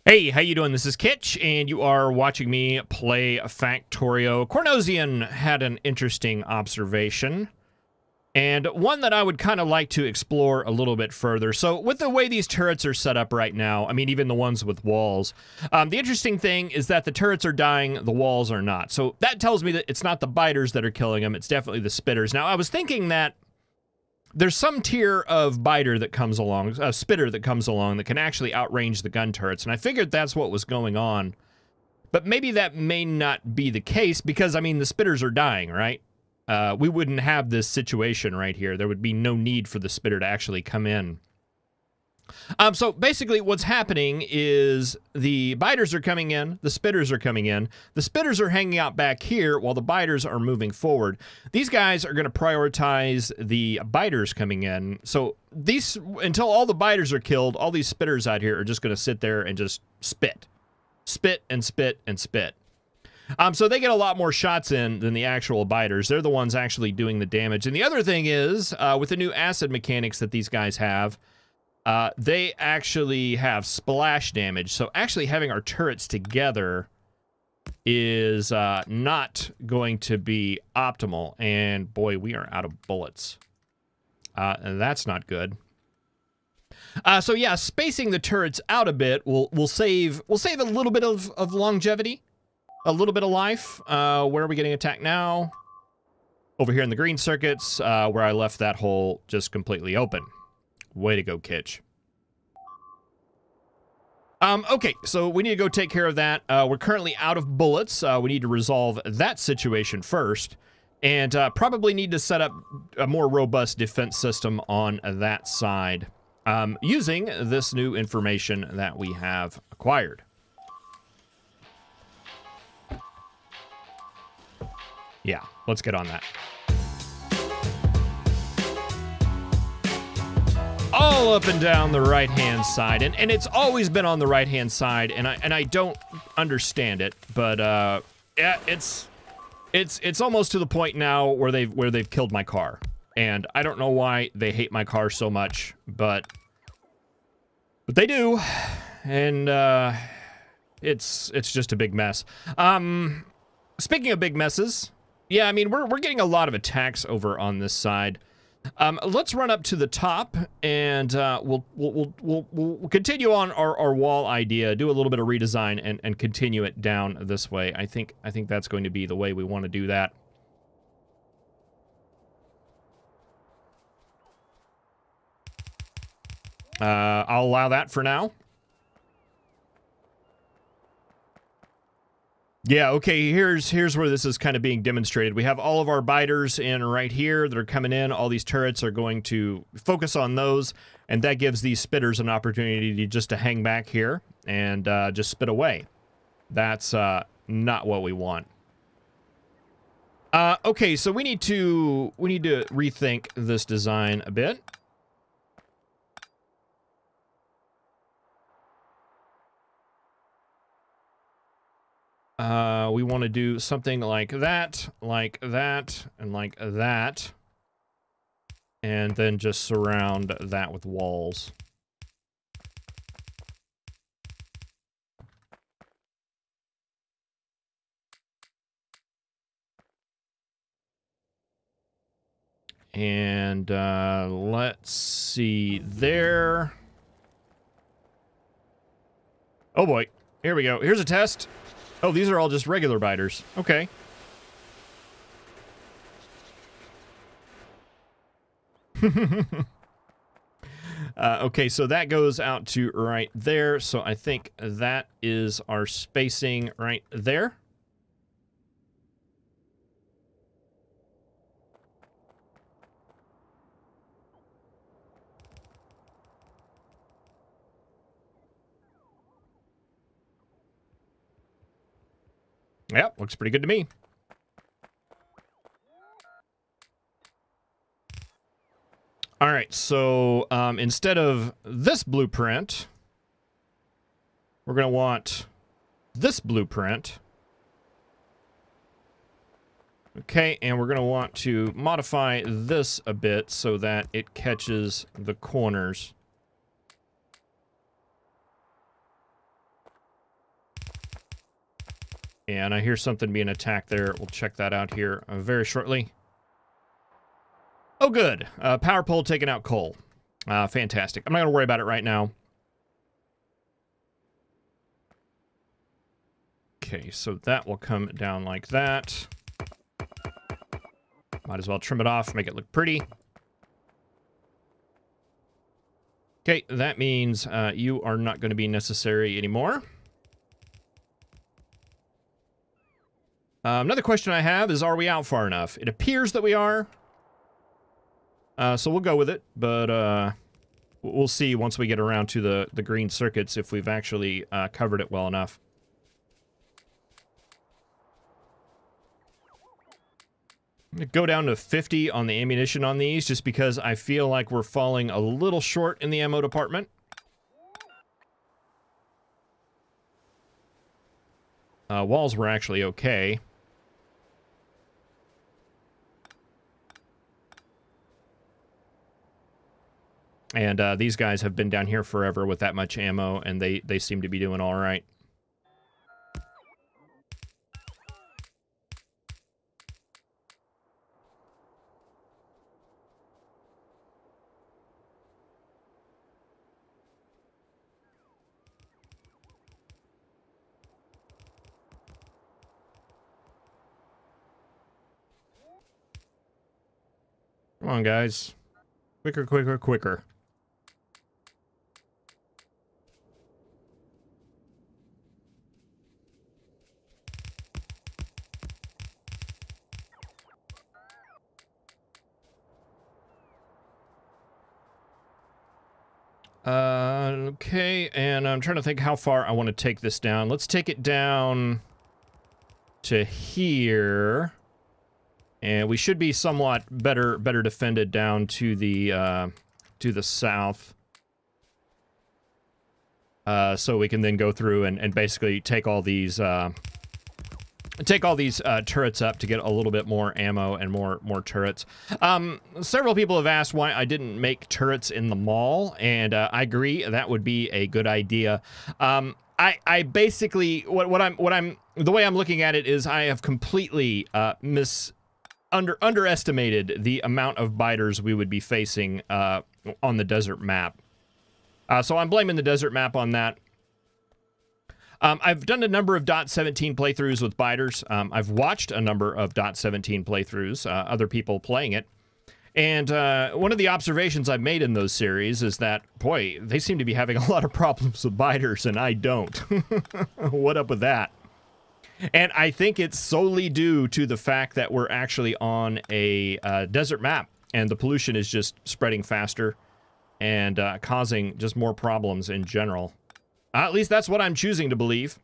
Hey, how you doing? This is Kitch, and you are watching me play Factorio. Cornosian had an interesting observation, and one that I would kind of like to explore a little bit further. So, with the way these turrets are set up right now, I mean, even the ones with walls, the interesting thing is that the turrets are dying, the walls are not. So, that tells me that it's not the biters that are killing them, it's definitely the spitters. Now, I was thinking that there's some tier of biter that comes along, a spitter that comes along that can actually outrange the gun turrets, and I figured that's what was going on. But maybe that may not be the case because, I mean, the spitters are dying, right? We wouldn't have this situation right here. There would be no need for the spitter to actually come in. So basically what's happening is the biters are coming in, the spitters are coming in, the spitters are hanging out back here while the biters are moving forward. These guys are going to prioritize the biters coming in. So these, until all the biters are killed, all these spitters out here are just going to sit there and just spit. Spit and spit and spit. So they get a lot more shots in than the actual biters. They're the ones actually doing the damage. And the other thing is, with the new acid mechanics that these guys have, they actually have splash damage, so actually having our turrets together is not going to be optimal. And boy, we are out of bullets. And that's not good. So yeah, spacing the turrets out a bit will save a little bit of longevity, a little bit of life. Where are we getting attacked now? Over here in the green circuits, where I left that hole just completely open. Way to go, Kitch. Okay, so we need to go take care of that. We're currently out of bullets. We need to resolve that situation first. And probably need to set up a more robust defense system on that side. Using this new information that we have acquired. Yeah, let's get on that. All up and down the right-hand side, and it's always been on the right-hand side, and I don't understand it, but yeah, it's almost to the point now where they've killed my car, and I don't know why they hate my car so much, but they do, and it's just a big mess. Speaking of big messes, yeah, I mean we're getting a lot of attacks over on this side. Let's run up to the top, and we'll continue on our wall idea, do a little bit of redesign, and continue it down this way. I think that's going to be the way we want to do that. I'll allow that for now. Yeah, okay, here's where this is kind of being demonstrated. We have all of our biters in right here that are coming in. All these turrets are going to focus on those, and that gives these spitters an opportunity just to hang back here and just spit away. That's not what we want. Okay, so we need to rethink this design a bit. We want to do something like that, and like that. And then just surround that with walls. And let's see there. Oh boy, here we go. Here's a test. Oh, these are all just regular biters. Okay. Okay, so that goes out to right there. So I think that is our spacing right there. Yep, looks pretty good to me. All right, so instead of this blueprint, we're going to want this blueprint. Okay, and we're going to want to modify this a bit so that it catches the corners. And I hear something being attacked there. We'll check that out here very shortly. Oh, good. Power pole taking out coal. Fantastic. I'm not going to worry about it right now. Okay, so that will come down like that. Might as well trim it off, make it look pretty. Okay, that means you are not going to be necessary anymore. Another question I have is, are we out far enough? It appears that we are. So we'll go with it, but we'll see once we get around to the green circuits if we've actually covered it well enough. I'm going to go down to 50 on the ammunition on these, just because I feel like we're falling a little short in the ammo department. Walls were actually okay. And these guys have been down here forever with that much ammo, and they seem to be doing all right. Come on, guys. Quicker, quicker, quicker. Okay, and I'm trying to think how far I want to take this down. Let's take it down to here. And we should be somewhat better defended down to the south. So we can then go through and basically take all these turrets up to get a little bit more ammo and more turrets. Several people have asked why I didn't make turrets in the mall, and I agree that would be a good idea. I basically the way I'm looking at it is I have completely underestimated the amount of biters we would be facing on the desert map. So I'm blaming the desert map on that. I've done a number of .17 playthroughs with biters. I've watched a number of .17 playthroughs, other people playing it. And one of the observations I've made in those series is that, boy, they seem to be having a lot of problems with biters, and I don't. What up with that? And I think it's solely due to the fact that we're actually on a desert map, and the pollution is just spreading faster and causing just more problems in general. At least that's what I'm choosing to believe.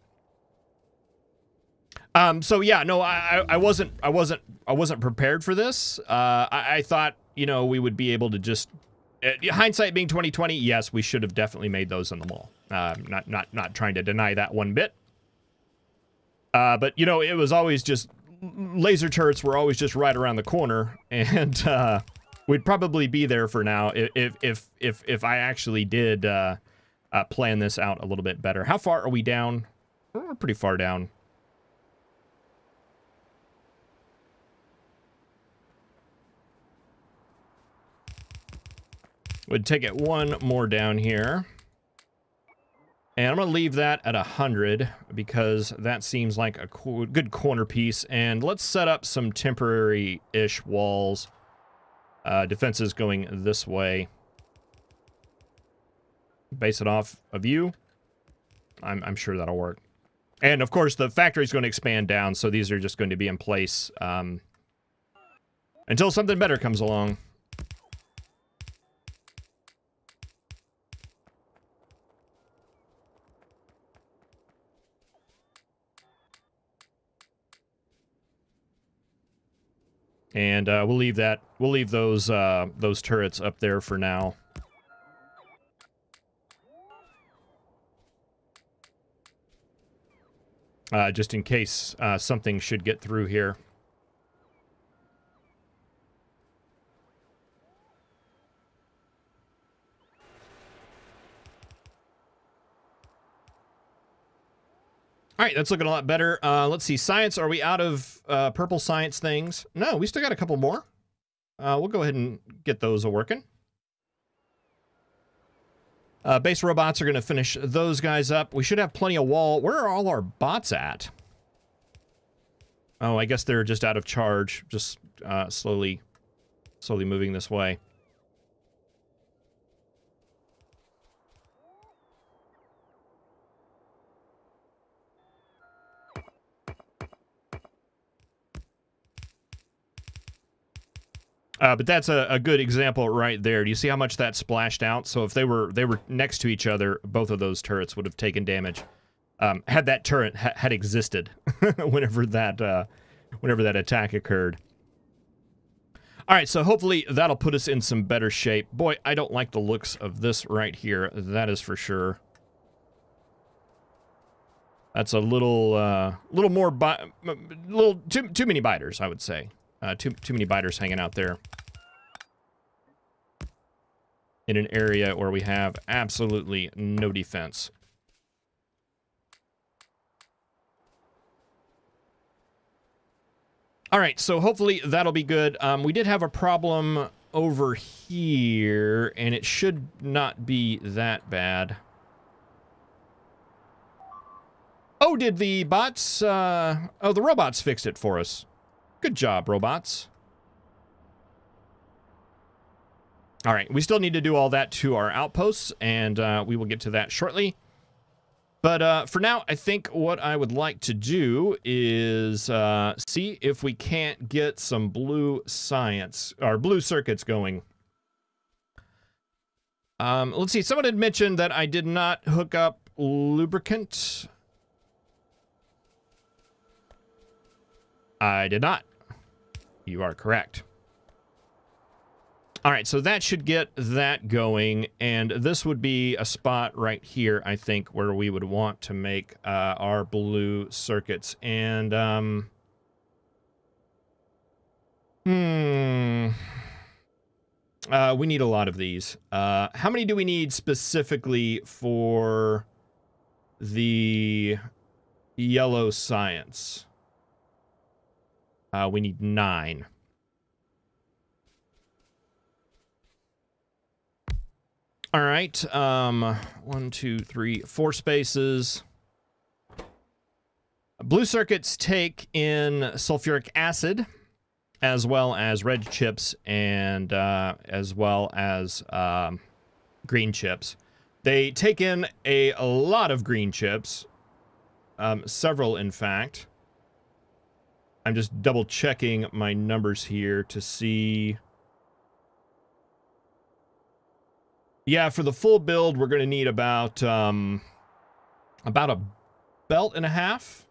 So yeah, no, I wasn't prepared for this. I thought, you know, we would be able to just, hindsight being 2020, yes, we should have definitely made those in the mall. Not trying to deny that one bit. But you know, it was always just, laser turrets were always just right around the corner, and we'd probably be there for now if I actually did plan this out a little bit better. How far are we down? We're pretty far down. Would take it one more down here. And I'm going to leave that at 100 because that seems like a good corner piece. And let's set up some temporary-ish walls. Defenses going this way. Base it off of you. I'm sure that'll work. And of course, the factory's going to expand down, so these are just going to be in place until something better comes along. And we'll leave those turrets up there for now. Just in case something should get through here. All right, that's looking a lot better. Let's see, science. Are we out of purple science things? No, we still got a couple more. We'll go ahead and get those a-working. Base robots are going to finish those guys up. We should have plenty of wall. Where are all our bots at? Oh, I guess they're just out of charge. Just slowly moving this way. But that's a good example right there. Do you see how much that splashed out? So if they were next to each other, both of those turrets would have taken damage. Had that turret had existed whenever that attack occurred. All right, so hopefully that'll put us in some better shape. Boy, I don't like the looks of this right here. That is for sure. That's a little more too many biters, I would say. Too many biters hanging out there in an area where we have absolutely no defense. All right, so hopefully that'll be good. We did have a problem over here, and it should not be that bad. Oh, did the bots... oh, the robots fixed it for us. Good job, robots. All right, we still need to do all that to our outposts, and we will get to that shortly. But for now, I think what I would like to do is see if we can't get some blue science, or blue circuits going. Let's see, someone had mentioned that I did not hook up lubricant. I did not. You are correct. All right, so that should get that going, and this would be a spot right here, I think, where we would want to make our blue circuits. And, we need a lot of these. How many do we need specifically for the yellow science? We need 9. All right, 1, 2, 3, 4 spaces. Blue circuits take in sulfuric acid, as well as red chips, and as well as green chips. They take in a lot of green chips, several in fact. I'm just double checking my numbers here to see. Yeah, for the full build, we're going to need about a belt and a half.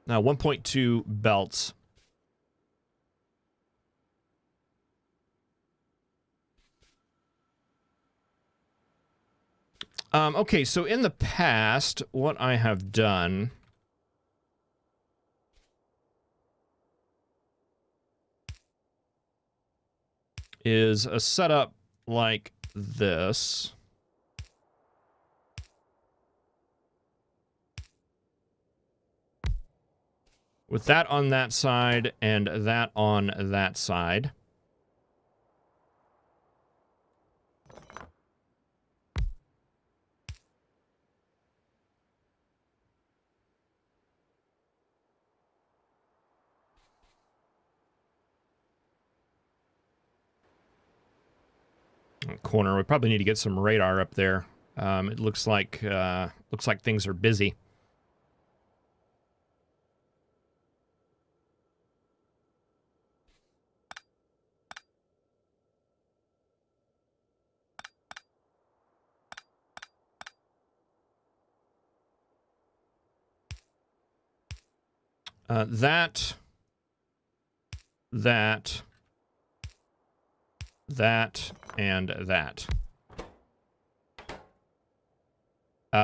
No, 1.2 belts. Okay, so in the past, what I have done is a setup like this. With that on that side and that on that side. Corner. We probably need to get some radar up there. It looks like things are busy. That, and that.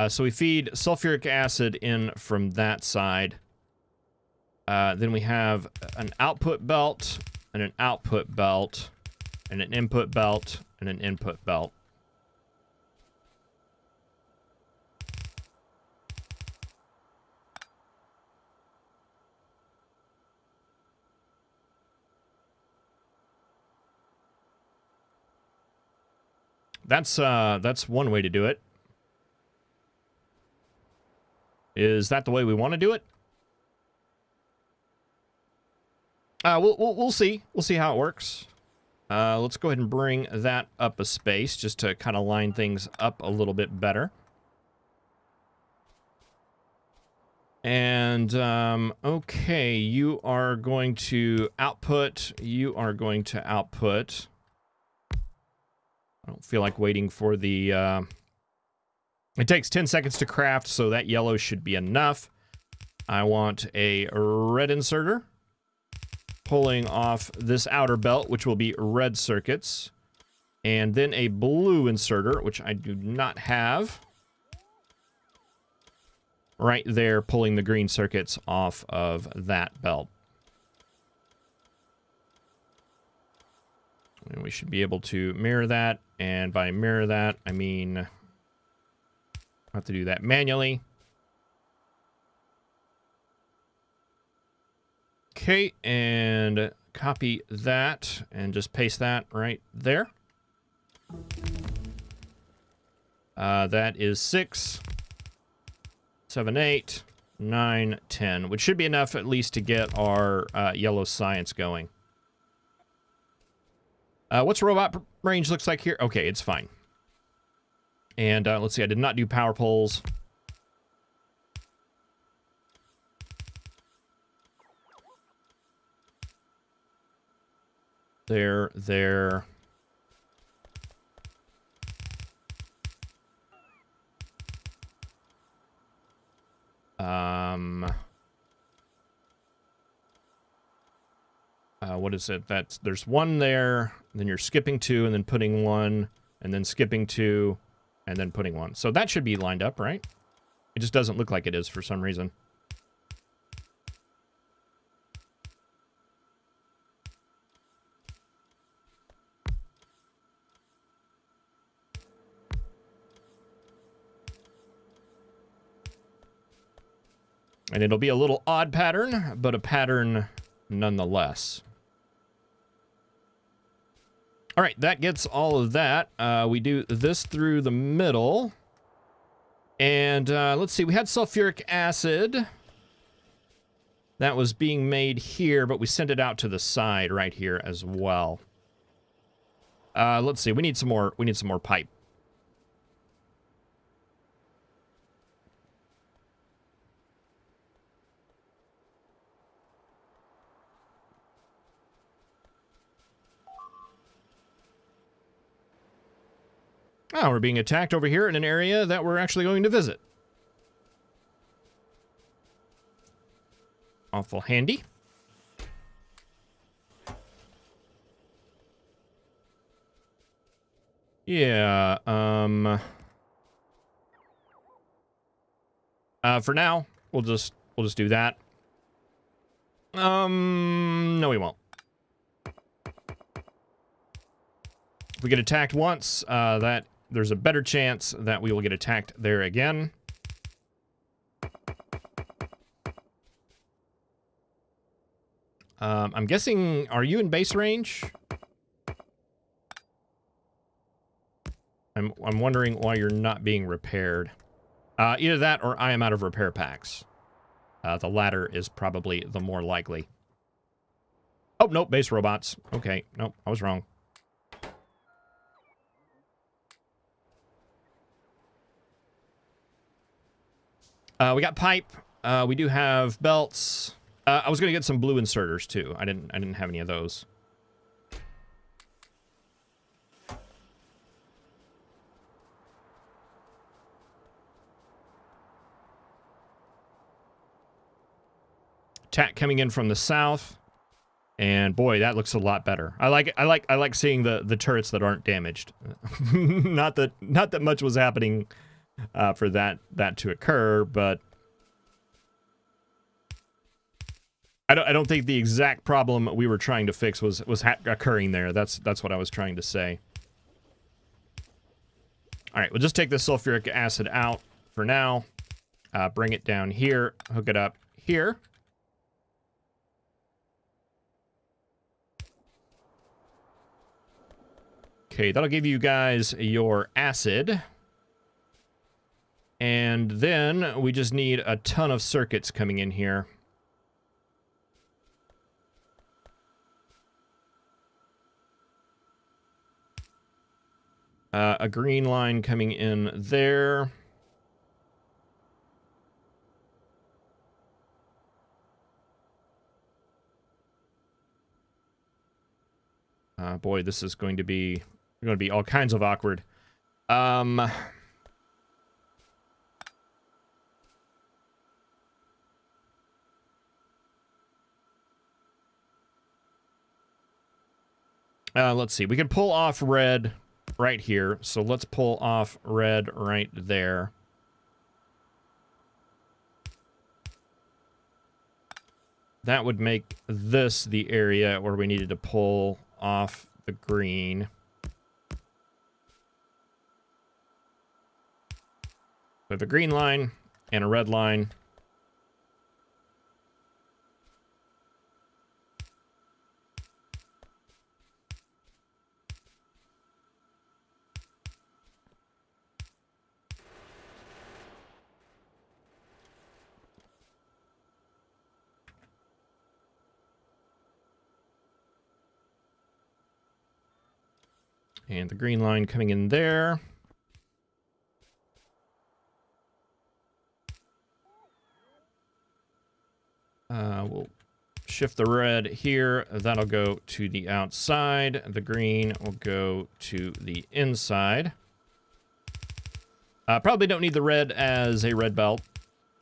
So we feed sulfuric acid in from that side. Then we have an output belt, and an output belt, and an input belt, and an input belt. That's one way to do it. Is that the way we want to do it? We'll see. We'll see how it works. Let's go ahead and bring that up a space just to kind of line things up a little bit better. And, okay, you are going to output. You are going to output. I don't feel like waiting for the, it takes 10 seconds to craft, so that yellow should be enough. I want a red inserter, pulling off this outer belt, which will be red circuits, and then a blue inserter, which I do not have. Right there, pulling the green circuits off of that belt. And we should be able to mirror that, and by mirror that, I mean I have to do that manually. Okay, and copy that, and just paste that right there. That is 6, 7, 8, 9, 10, which should be enough at least to get our yellow science going. What's robot range looks like here? Okay, it's fine. And let's see, I did not do power poles. There. What is it? There's one there, then you're skipping 2, and then putting 1, and then skipping 2, and then putting 1. So that should be lined up, right? It just doesn't look like it is for some reason. And it'll be a little odd pattern, but a pattern nonetheless. All right, that gets all of that. We do this through the middle. And let's see, we had sulfuric acid. That was being made here, but we sent it out to the side right here as well. Let's see, we need some more pipe. Oh, we're being attacked over here in an area that we're actually going to visit. Awful handy. Yeah, for now, we'll just do that. No, we won't. If we get attacked once, there's a better chance that we will get attacked there again. I'm guessing, are you in base range? I'm wondering why you're not being repaired. Either that or I am out of repair packs. The latter is probably the more likely. Oh, nope, base robots. Okay, nope, I was wrong. We got pipe. We do have belts. I was gonna get some blue inserters too. I didn't have any of those. Attack coming in from the south, and boy, that looks a lot better. I like seeing the turrets that aren't damaged. not that much was happening for that to occur, but I don't think the exact problem we were trying to fix was occurring there. That's what I was trying to say. All right, we'll just take the sulfuric acid out for now. Bring it down here. Hook it up here. Okay, that'll give you guys your acid. And then we just need a ton of circuits coming in here. A green line coming in there. Boy, this is going to be all kinds of awkward. Let's see. We can pull off red right here. So let's pull off red right there. That would make this the area where we needed to pull off the green. We have a green line and a red line. And the green line coming in there. We'll shift the red here. That'll go to the outside. The green will go to the inside. Probably don't need the red as a red belt.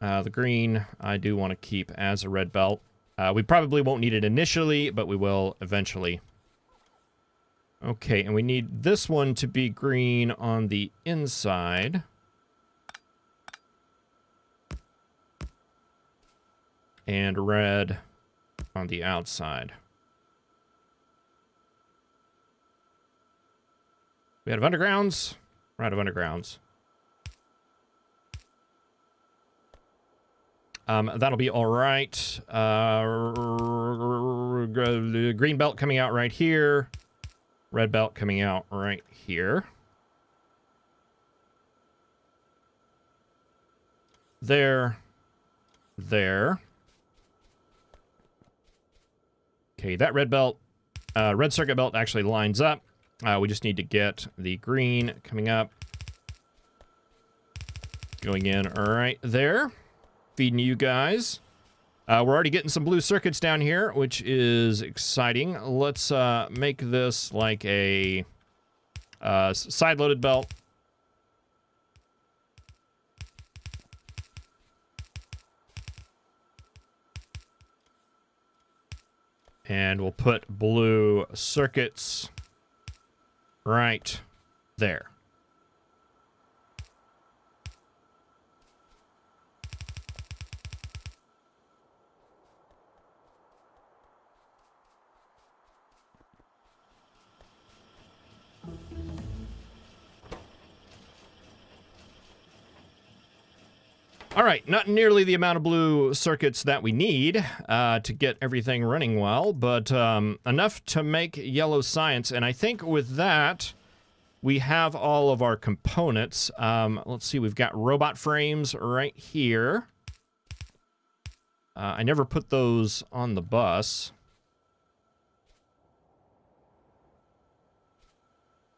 The green I do want to keep as a red belt. We probably won't need it initially, but we will eventually. Okay, and we need this one to be green on the inside. And red on the outside. We out of undergrounds? We're out of undergrounds. That'll be all right. Green belt coming out right here. Red belt coming out right here. There. There. Okay, that red belt, red circuit belt actually lines up. We just need to get the green coming up. Going in right there. Feeding you guys. We're already getting some blue circuits down here, which is exciting. Let's make this like a side-loaded belt. And we'll put blue circuits right there. All right, not nearly the amount of blue circuits that we need to get everything running well, but enough to make yellow science. And I think with that, we have all of our components. Let's see, we've got robot frames right here. I never put those on the bus.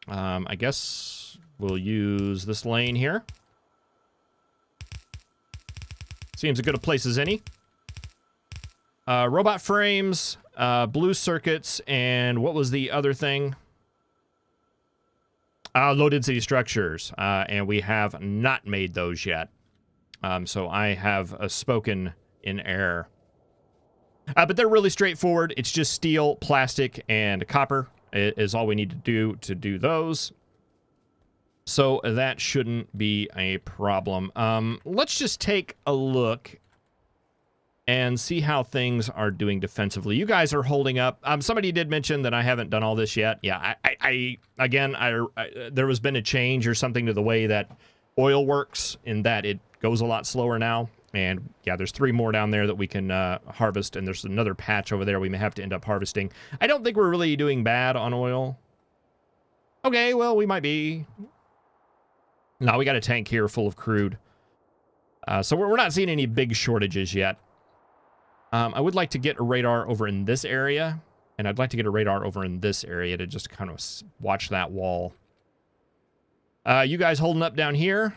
I guess we'll use this lane here. Seems as good a place as any. Robot frames, blue circuits, and what was the other thing? Low-density structures, and we have not made those yet. So I have spoken in error. But they're really straightforward. It's just steel, plastic, and copper is all we need to do those. So that shouldn't be a problem. Let's just take a look and see how things are doing defensively. You guys are holding up. Somebody did mention that I haven't done all this yet. Yeah, again, there has been a change or something to the way that oil works in that it goes a lot slower now. And yeah, there's 3 more down there that we can harvest, and there's another patch over there we may have to end up harvesting. I don't think we're really doing bad on oil. Okay, well, we might be... No, we got a tank here full of crude. So we're not seeing any big shortages yet. I would like to get a radar over in this area, and I'd like to get a radar over in this area to just kind of watch that wall. You guys holding up down here?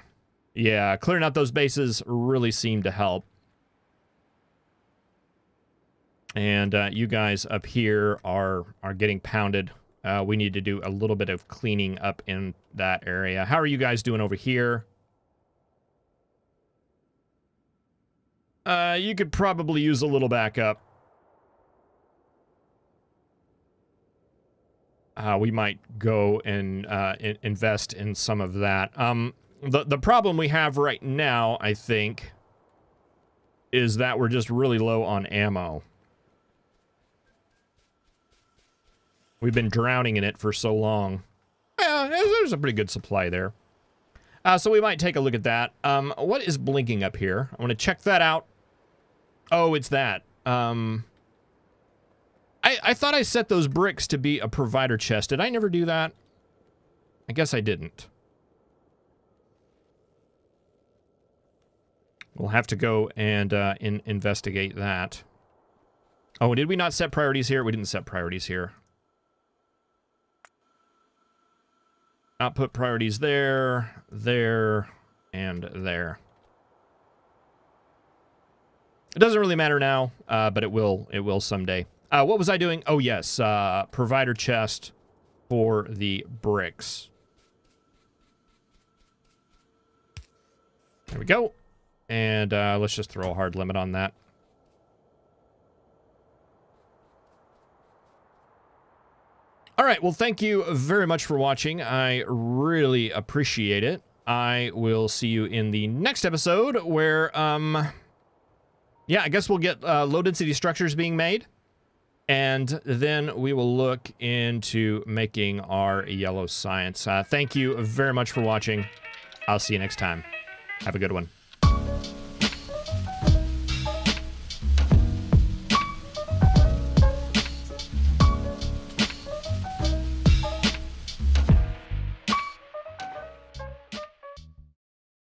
Yeah, clearing out those bases really seemed to help. And you guys up here are getting pounded. We need to do a little bit of cleaning up in that area. How are you guys doing over here? You could probably use a little backup. We might go and invest in some of that. The problem we have right now, I think, is that we're just really low on ammo. We've been drowning in it for so long. Yeah, there's a pretty good supply there. So we might take a look at that. What is blinking up here? I want to check that out. Oh, it's that. I thought I set those bricks to be a provider chest. Did I never do that? I guess I didn't. We'll have to go and investigate that. Oh, did we not set priorities here? We didn't set priorities here. Output priorities there, there, and there. It doesn't really matter now, but it will someday. What was I doing? Oh, yes, provider chest for the bricks. There we go. And let's just throw a hard limit on that. All right, well, thank you very much for watching. I really appreciate it. I will see you in the next episode where, yeah, I guess we'll get low-density structures being made. And then we will look into making our yellow science. Thank you very much for watching. I'll see you next time. Have a good one.